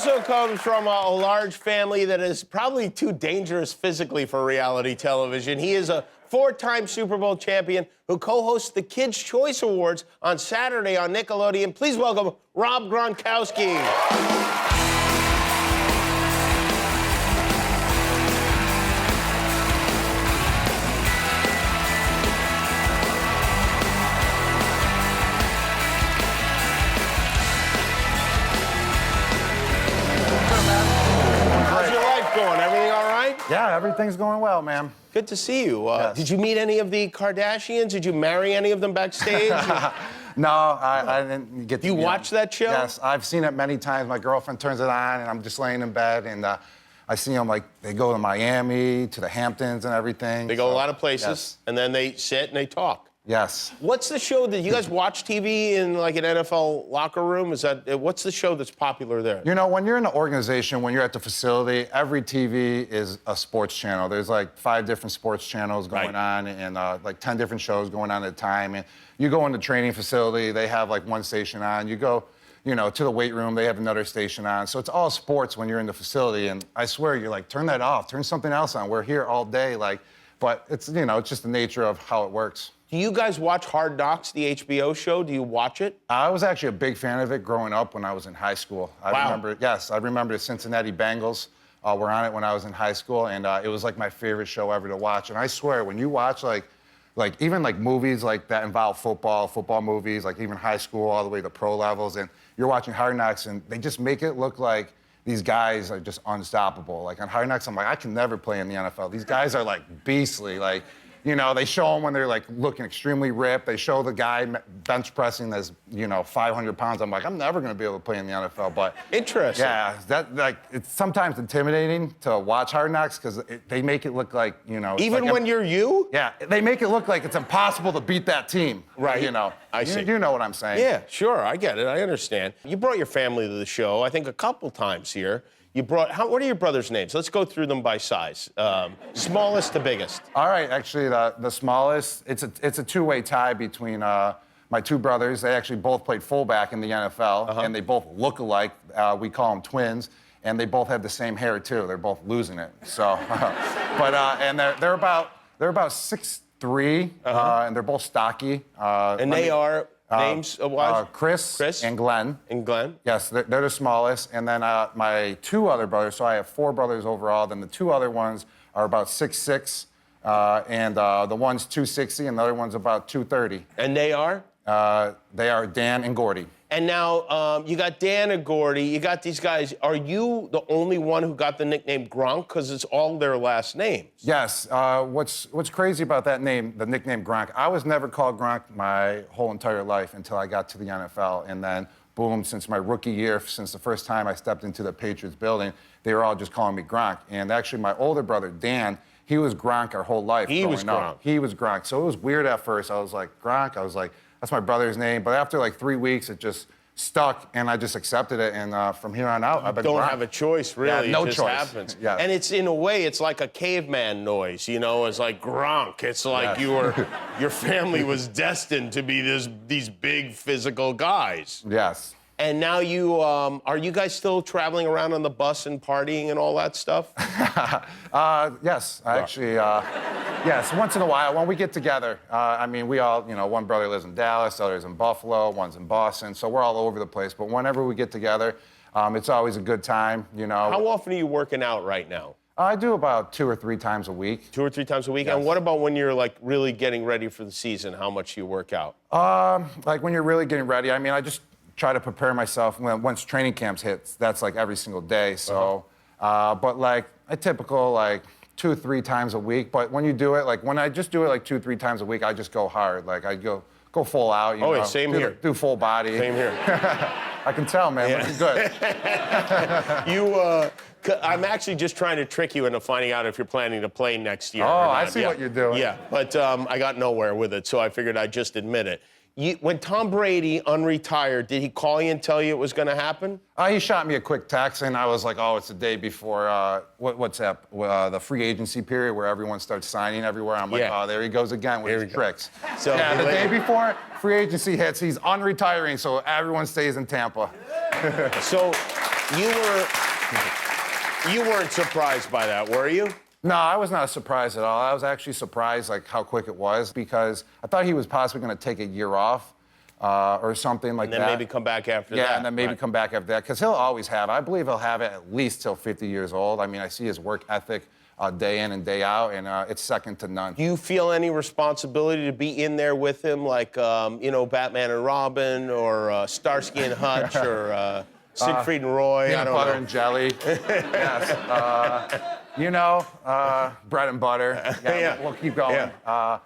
also comes from a large family that is probably too dangerous physically for reality television. He is a four-time Super Bowl champion who co-hosts the Kids' Choice Awards on Saturday on Nickelodeon. Please welcome Rob Gronkowski. Everything all right? Yeah, everything's going well, man. Good to see you. Yes. Did you meet any of the Kardashians? Did you marry any of them backstage? No, I didn't get to. You watch that show? Yes, I've seen it many times. My girlfriend turns it on, and I'm just laying in bed, and I see them, like, they go to Miami, to the Hamptons and everything. They go a lot of places, yes. And then they sit and they talk. Yes. What's the show that you guys watch TV in, like, an NFL locker room? What's the show that's popular there? You know, when you're in an organization, when you're at the facility, every TV is a sports channel. There's like 5 different sports channels going on, and like 10 different shows going on at a time. And you go in the training facility, they have like one station on. You go, you know, to the weight room, they have another station on. So it's all sports when you're in the facility. And I swear, you're like, turn that off, turn something else on. We're here all day, like, but it's, you know, it's just the nature of how it works. Do you guys watch Hard Knocks, the HBO show? Do you watch it? I was actually a big fan of it growing up when I was in high school. I remember the Cincinnati Bengals were on it when I was in high school, and it was like my favorite show ever to watch. And I swear, when you watch like even like movies like that involve football movies, like even high school all the way to pro levels, and you're watching Hard Knocks, and they just make it look like these guys are just unstoppable. Like on Hard Knocks, I'm like, I can never play in the NFL. These guys are like beastly, like. You know, they show them when they're like looking extremely ripped. They show the guy bench pressing that's, you know, 500 pounds. I'm like, I'm never going to be able to play in the NFL. But interesting. Yeah, that like it's sometimes intimidating to watch Hard Knocks because they make it look like, you know. Even like when you're you? Yeah, they make it look like it's impossible to beat that team. Right. You know. I see. You know what I'm saying? Yeah, sure. I get it. I understand. You brought your family to the show, I think, a couple times here. You brought, what are your brothers' names? Let's go through them by size. Smallest to biggest. All right, actually, the smallest, it's a two-way tie between my 2 brothers. They actually both played fullback in the NFL, and they both look alike. We call them twins, and they both have the same hair, too. They're both losing it, so. And they're about 6'3", and they're both stocky. And they are... Names wise? Chris and Glenn. And Glenn? Yes, they're the smallest. And then my 2 other brothers, so I have 4 brothers overall. Then the 2 other ones are about 6'6", and the one's 260, and the other one's about 230. And they are? They are Dan and Gordy. And now you got Dan and Gordy. You got these guys. Are you the only one who got the nickname Gronk? Because it's all their last names. Yes. What's crazy about that name, the nickname Gronk, I was never called Gronk my whole entire life until I got to the NFL. And then, boom, since my rookie year, since the first time I stepped into the Patriots building, they were all just calling me Gronk. And actually, my older brother, Dan, he was Gronk our whole life. He was Gronk. He was Gronk. So it was weird at first. I was like, Gronk? I was like, that's my brother's name. But after like 3 weeks, it just stuck, and I just accepted it. And from here on out, I've been Don't Gronk. have a choice, really. Yeah, no it just choice. happens. Yes. And it's, in a way, it's like a caveman noise, you know? It's like Gronk. It's like your family was destined to be these big physical guys. Yes. And now are you guys still traveling around on the bus and partying and all that stuff? Yes, actually, yes, once in a while, when we get together, I mean, we all, you know, one brother lives in Dallas, the other's in Buffalo, one's in Boston, so we're all over the place. But whenever we get together, it's always a good time, you know. How often are you working out right now? I do about 2 or 3 times a week. 2 or 3 times a week? Yes. And what about when you're, like, really getting ready for the season? How much do you work out? Like, when you're really getting ready, I mean, I just try to prepare myself once training camps hits. That's like every single day. So, but like a typical like 2 or 3 times a week. But when you do it, like when I just do it like 2 or 3 times a week, I just go hard. Like I go full out. You know, same here. Do full body. Same here. I can tell, man. Looking good. I'm actually just trying to trick you into finding out if you're planning to play next year. Oh, or not. I see what you're doing. Yeah, but I got nowhere with it, so I figured I'd just admit it. When Tom Brady unretired, did he call you and tell you it was going to happen? He shot me a quick text, and I was like, oh, it's the day before, what's that, the free agency period where everyone starts signing everywhere. I'm like, oh, there he goes again with his tricks. So yeah, the day before free agency hits, he's unretiring, so everyone stays in Tampa. So You weren't surprised by that, were you? No, I was not surprised at all. I was actually surprised like how quick it was because I thought he was possibly going to take a year off or something like that. And then maybe come back after that. Yeah, and then maybe come back after that because he'll always have it. I believe he'll have it at least till 50 years old. I mean, I see his work ethic day in and day out, and it's second to none. Do you feel any responsibility to be in there with him, like, Batman and Robin or Starsky and Hutch or Siegfried and Roy? Peanut butter and jelly. Yes. Bread and butter. Yeah. We'll keep going. Yeah.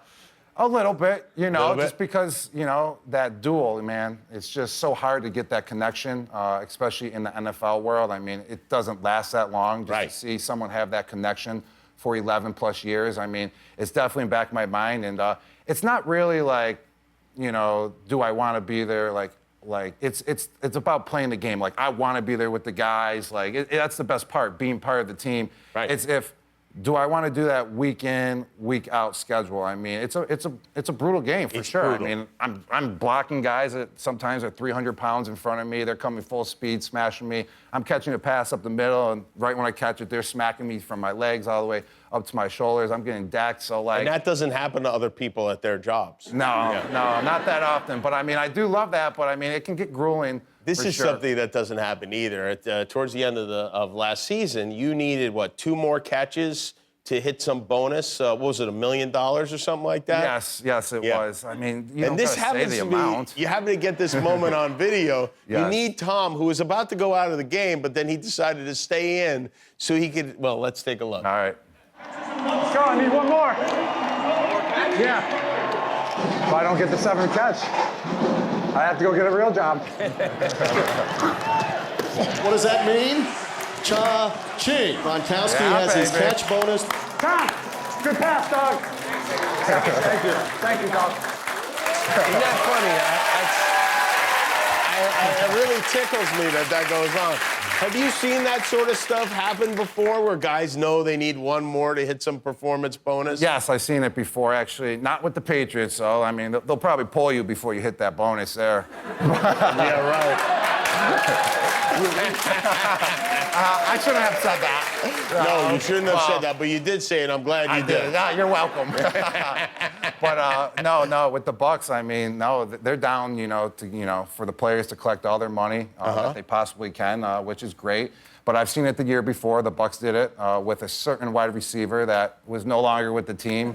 A little bit, just because, that duel, man, it's just so hard to get that connection, especially in the NFL world. I mean, it doesn't last that long just to see someone have that connection for 11 plus years. I mean, it's definitely in the back of my mind. And it's not really like, do I want to be there? Like it's about playing the game. Like, I want to be there with the guys. Like, that's the best part, being part of the team. Right. Do I want to do that week in, week out schedule? I mean, it's a brutal game for sure. Brutal. I mean, I'm blocking guys that sometimes are 300 pounds in front of me. They're coming full speed, smashing me. I'm catching a pass up the middle, and right when I catch it, they're smacking me from my legs all the way up to my shoulders. I'm getting decked. So like, and that doesn't happen to other people at their jobs. No, not that often. But I mean, I do love that. But I mean, it can get grueling. This is something that doesn't happen either. Towards the end of last season, you needed, 2 more catches to hit some bonus? What was it, $1 million or something like that? Yes, it was. I mean, you don't say the amount. You happen to get this moment on video. Yes. You need Tom, who was about to go out of the game, but then he decided to stay in so he could, let's take a look. All right. Let's go, I need one more. Yeah. If I don't get the 7th catch, I have to go get a real job. What does that mean? Cha-ching. Gronkowski has his catch bonus. Tom, good pass, dog. Thank you, dog. Isn't that funny? It really tickles me that goes on. Have you seen that sort of stuff happen before where guys know they need one more to hit some performance bonus? Yes, I've seen it before, actually. Not with the Patriots, though. I mean, they'll probably pull you before you hit that bonus there. Yeah, right. I shouldn't have said that. No, you shouldn't have said that, but you did say it. I'm glad you did. You're welcome. But no, with the Bucks, I mean, they're down, for the players to collect all their money that they possibly can, which is great. But I've seen it the year before. The Bucks did it with a certain wide receiver that was no longer with the team.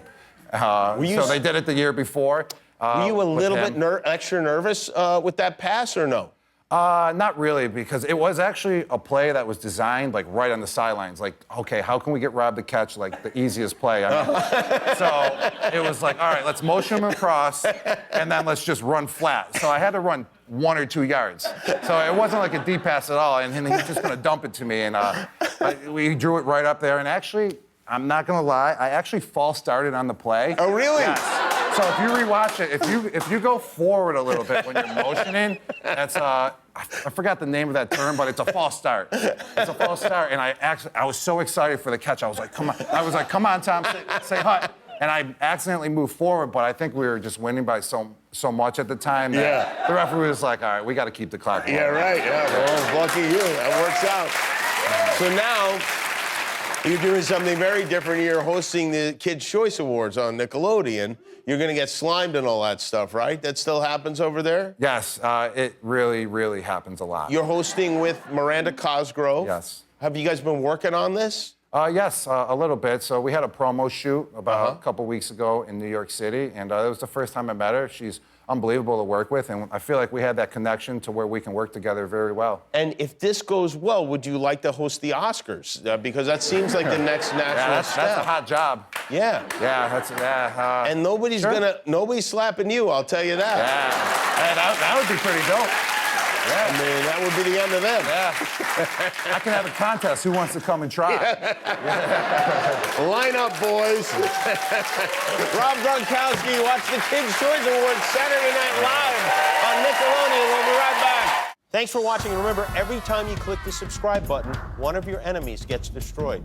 So they did it the year before. Were you a little bit extra nervous with that pass or no? Not really, because it was actually a play that was designed like right on the sidelines. Like, okay, how can we get Rob to catch like the easiest play? I mean, so it was like, all right, let's motion him across, and then let's just run flat. So I had to run 1 or 2 yards. So it wasn't like a deep pass at all, and he's just gonna dump it to me, and we drew it right up there. And actually, I'm not gonna lie, I actually false started on the play. Oh, really? Yes. So if you rewatch it, if you go forward a little bit when you're motioning, that's I forgot the name of that term, but it's a false start. It's a false start, and I was so excited for the catch. I was like, come on, Tom, say hut. And I accidentally moved forward, but I think we were just winning by so much at the time that the referee was like, all right, we got to keep the clock going. Yeah, right. Yeah, well, lucky you. That works out. So now you're doing something very different. You're hosting the Kids' Choice Awards on Nickelodeon. You're going to get slimed and all that stuff, right? That still happens over there? Yes, it really, really happens a lot. You're hosting with Miranda Cosgrove. Yes. Have you guys been working on this? Yes, a little bit. So we had a promo shoot about a couple weeks ago in New York City, and it was the first time I met her. She's unbelievable to work with, and I feel like we had that connection to where we can work together very well. And if this goes well, would you like to host the Oscars? Because that seems like the next natural step. That's a hot job. Yeah. Yeah, and nobody's slapping you, I'll tell you that. Yeah, that would be pretty dope. Yeah. I mean, that would be the end of them. Yeah. I can have a contest. Who wants to come and try? Line up, boys. Rob Gronkowski, watch the Kids' Choice Awards Saturday Night Live on Nickelodeon. We'll be right back. Thanks for watching. Remember, every time you click the subscribe button, one of your enemies gets destroyed.